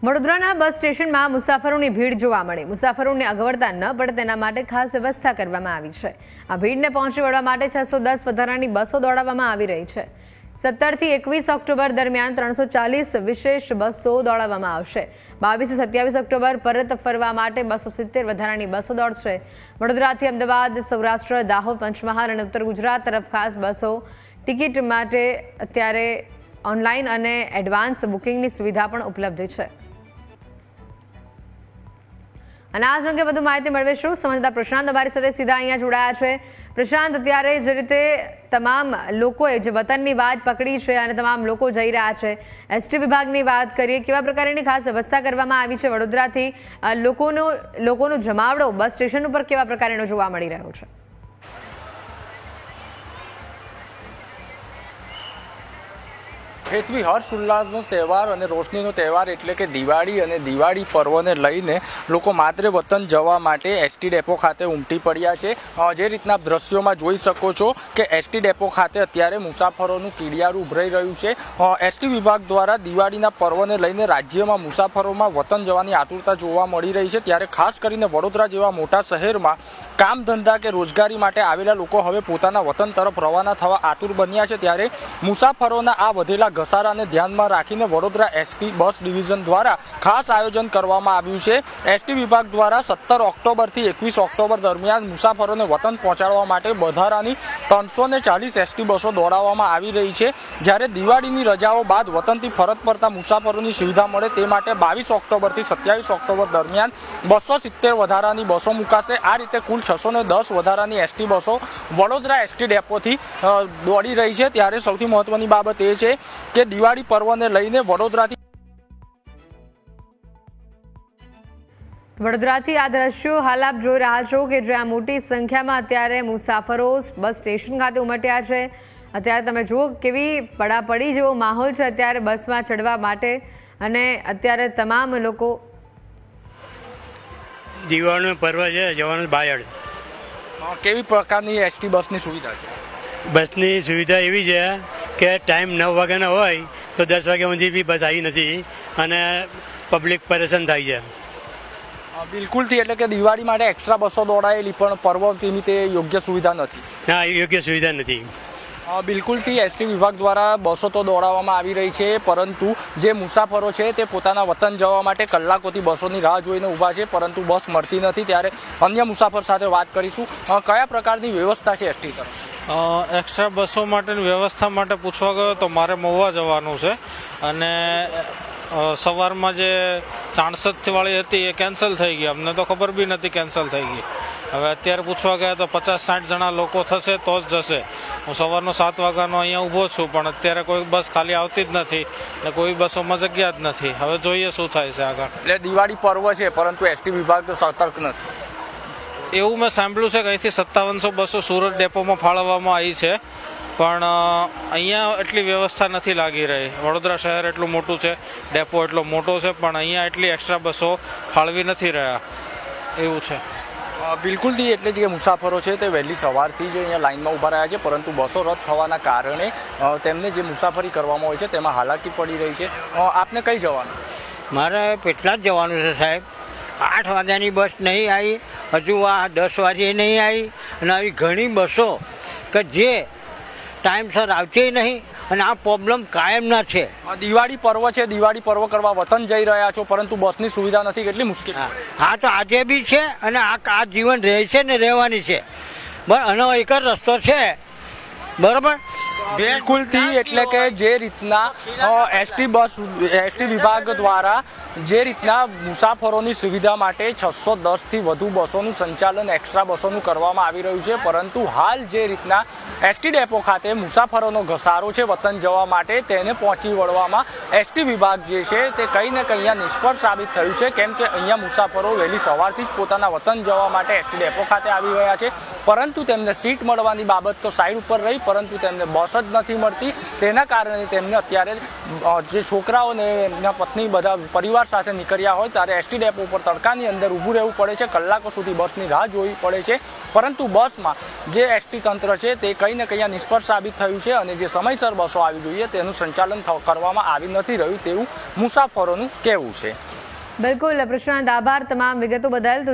વડોદરાના બસ સ્ટેશનમાં મુસાફરોની ભીડ જોવા મળી। મુસાફરોને અગવડતા ન પડે તેના માટે ખાસ વ્યવસ્થા કરવામાં આવી છે। આ ભીડને પહોંચી વળવા માટે 610 વધારાની બસો દોડાવવામાં આવી રહી છે। 17 થી 21 ઓક્ટોબર દરમિયાન 340 વિશેષ બસો દોડાવવામાં આવશે। 22 થી 27 ઓક્ટોબર પરત ફરવા માટે 270 વધારાની બસો દોડશે। વડોદરાથી અમદાવાદ, સૌરાષ્ટ્ર, દાહોદ, પંચમહાલ અને ઉત્તર ગુજરાત તરફ ખાસ બસો ટિકિટ માટે અત્યારે ઓનલાઈન અને એડવાન્સ બુકિંગની સુવિધા પણ ઉપલબ્ધ છે। અને આ અંગે વધુ માહિતી મેળવીશું। સંવાદદાતા પ્રશાંત અમારી સાથે સીધા અહીંયા જોડાયા છે। પ્રશાંત, અત્યારે જે રીતે તમામ લોકોએ જે વતનની વાટ પકડી છે અને તમામ લોકો જઈ રહ્યા છે, એસટી વિભાગની વાત કરીએ, કેવા પ્રકારની ખાસ વ્યવસ્થા કરવામાં આવી છે? વડોદરાથી લોકોનો જમાવડો બસ સ્ટેશન ઉપર કેવા પ્રકારનો જોવા મળી રહ્યો છે? હેતવી હર્ષ ઉલ્લાસનો તહેવાર અને રોશનીનો તહેવાર એટલે કે દિવાળી અને દિવાળી પર્વને લઈને લોકો માત્ર વતન જવા માટે એસટી ડેપો ખાતે ઉમટી પડ્યા છે। જે રીતના દ્રશ્યોમાં જોઈ શકો છો કે એસટી ડેપો ખાતે અત્યારે મુસાફરોનું કીડિયારું ઉભરાઈ રહ્યું છે। એસટી વિભાગ દ્વારા દિવાળીના પર્વને લઈને રાજ્યમાં મુસાફરોમાં વતન જવાની આતુરતા જોવા મળી રહી છે। ત્યારે ખાસ કરીને વડોદરા જેવા મોટા શહેરમાં કામ ધંધા કે રોજગારી માટે આવેલા લોકો હવે પોતાના વતન તરફ રવાના થવા આતુર બન્યા છે। ત્યારે મુસાફરોના આ વધેલા ઘસારાને ધ્યાનમાં રાખીને વડોદરા એસટી બસ ડિવિઝન દ્વારા ખાસ આયોજન કરવામાં આવ્યું છે। એસટી વિભાગ દ્વારા 17 ઓક્ટોબરથી 21 ઓક્ટોબર દરમિયાન મુસાફરોને વતન પહોંચાડવા માટે વધારાની 340 એસટી બસો દોડાવવામાં આવી રહી છે। જ્યારે દિવાળીની રજાઓ બાદ વતનથી ફરજ પડતા મુસાફરોની સુવિધા મળે તે માટે 22 ઓક્ટોબરથી 27 ઓક્ટોબર દરમિયાન 270 વધારાની બસો મુકાશે। આ રીતે કુલ 610 વધારાની એસટી બસો વડોદરા એસટી ડેપોથી દોડી રહી છે। ત્યારે સૌથી મહત્વની બાબત એ છે કે દિવાળી પર્વને લઈને વડોદરાથી આ દ્રશ્યો હાલ આપ જોઈ રહ્યા છો કે જ્યાં મોટી સંખ્યામાં અત્યારે મુસાફરો બસ સ્ટેશન ખાતે ઉમટ્યા છે। અત્યારે તમે જુઓ કેવી પડાપડી જેવો માહોલ છે અત્યારે બસમાં ચડવા માટે, અને અત્યારે તમામ લોકો દિવાળીનો પર્વ છે, જવાનું બાયડ। કેવી પ્રકારની એસટી બસની સુવિધા છે? બસની સુવિધા એવી છે કે ટાઈમ 9 વાગ્યાનો હોય તો 10 વાગ્યા સુધી બી બસ આવી નથી અને પબ્લિક પરેશાન થાય છે। બિલકુલથી, એટલે કે દિવાળી માટે એક્સ્ટ્રા બસો દોડાયેલી પણ પર્વ નિમિત્તે યોગ્ય સુવિધા નથી। ના, યોગ્ય સુવિધા નથી। બિલકુલથી એસટી વિભાગ દ્વારા બસો તો દોડાવવામાં આવી રહી છે, પરંતુ જે મુસાફરો છે તે પોતાના વતન જવા માટે કલાકોથી બસોની રાહ જોઈને ઊભા છે, પરંતુ બસ મળતી નથી। ત્યારે અન્ય મુસાફર સાથે વાત કરીશું। કયા પ્રકારની વ્યવસ્થા છે એસટી તરફ? એક્સ્ટ્રા બસો માટેની વ્યવસ્થા માટે પૂછવા ગયો તો મારે મહુવા જવાનું છે, અને સવારમાં જે 64 વાળી હતી એ કેન્સલ થઈ ગઈ। અમને તો ખબર બી નથી કેન્સલ થઈ ગઈ। હવે અત્યારે પૂછવા ગયા તો 50-60 જણા લોકો થશે તો જ જશે। હું સવારનો 7 વાગ્યાનો અહીંયા ઊભો છું, પણ અત્યારે કોઈ બસ ખાલી આવતી જ નથી ને કોઈ બસોમાં જગ્યા જ નથી। હવે જોઈએ શું થાય છે આગળ। એટલે દિવાળી પર્વ છે પરંતુ એસટી વિભાગ તો સતર્ક નથી એવું મેં સાંભળ્યું છે કે અહીંથી 5700 બસો સુરત ડેપોમાં ફાળવવામાં આવી છે, પણ અહીંયા એટલી વ્યવસ્થા નથી લાગી રહી। વડોદરા શહેર એટલું મોટું છે, ડેપો એટલો મોટો છે, પણ અહીંયા એટલી એક્સ્ટ્રા બસો ફાળવી નથી રહ્યા એવું છે। બિલકુલથી, એટલે જે મુસાફરો છે તે વહેલી સવારથી જ અહીંયા લાઇનમાં ઊભા રહ્યા છે, પરંતુ બસો રદ થવાના કારણે તેમને જે મુસાફરી કરવામાં હોય છે તેમાં હાલાકી પડી રહી છે। આપને કઈ જવાનું? મારે પેટલા જ જવાનું છે સાહેબ। 8 વાગ્યાની બસ નહીં આવી, હજુ આ 10 વાગ્યે નહીં આવી, અને આવી ઘણી બસો કે જે ટાઈમસર આવતી નહીં, અને આ પ્રોબ્લેમ કાયમના છે। દિવાળી પર્વ છે, દિવાળી પર્વ કરવા વતન જઈ રહ્યા છો, પરંતુ બસની સુવિધા નથી, કેટલી મુશ્કેલ? હા, તો આજે બી છે, અને આ જીવન રહે છે ને રહેવાની છે, બરાબર। આનો એક જ રસ્તો છે, બરાબર। બિલકુલથી, એટલે કે જે રીતના એસટી વિભાગ દ્વારા જે રીતના મુસાફરોની સુવિધા માટે 610થી વધુ બસોનું સંચાલન એક્સ્ટ્રા બસોનું કરવામાં આવી રહ્યું છે, પરંતુ હાલ જે રીતના એસટી ડેપો ખાતે મુસાફરોનો ઘસારો છે વતન જવા માટે, તેને પહોંચી વળવામાં એસટી વિભાગ જે છે તે કંઈ ને કંઈ અહીંયા નિષ્ફળ સાબિત થયું છે। કેમ કે અહીંયા મુસાફરો વહેલી સવારથી જ પોતાના વતન જવા માટે એસટી ડેપો ખાતે આવી રહ્યા છે, પરંતુ તેમને સીટ મળવાની બાબત તો સાઈડ ઉપર રહી, પરંતુ તેમને બસ બસ જ નથી મળતી. તેના કારણે તેમને અત્યારે જે છોકરાઓને એમના પત્ની બધા પરિવાર સાથે નીકળ્યા હોય ત્યારે એસટી ડેપો પર તડકાની અંદર ઊભું રહેવું પડે છે. કલાકો સુધી બસની રાહ જોવી પડે છે. પરંતુ બસમાં જે એસટી તંત્ર છે તે કંઈ ને કંઈ નિષ્ફળ સાબિત થયું છે અને જે સમયસર બસો આવી જોઈએ તેનું સંચાલન કરવામાં આવી નથી રહ્યું તેવું મુસાફરોનું કહેવું છે. બિલકુલ પ્રશાંત, આભાર તમામ વિગતો બદલ.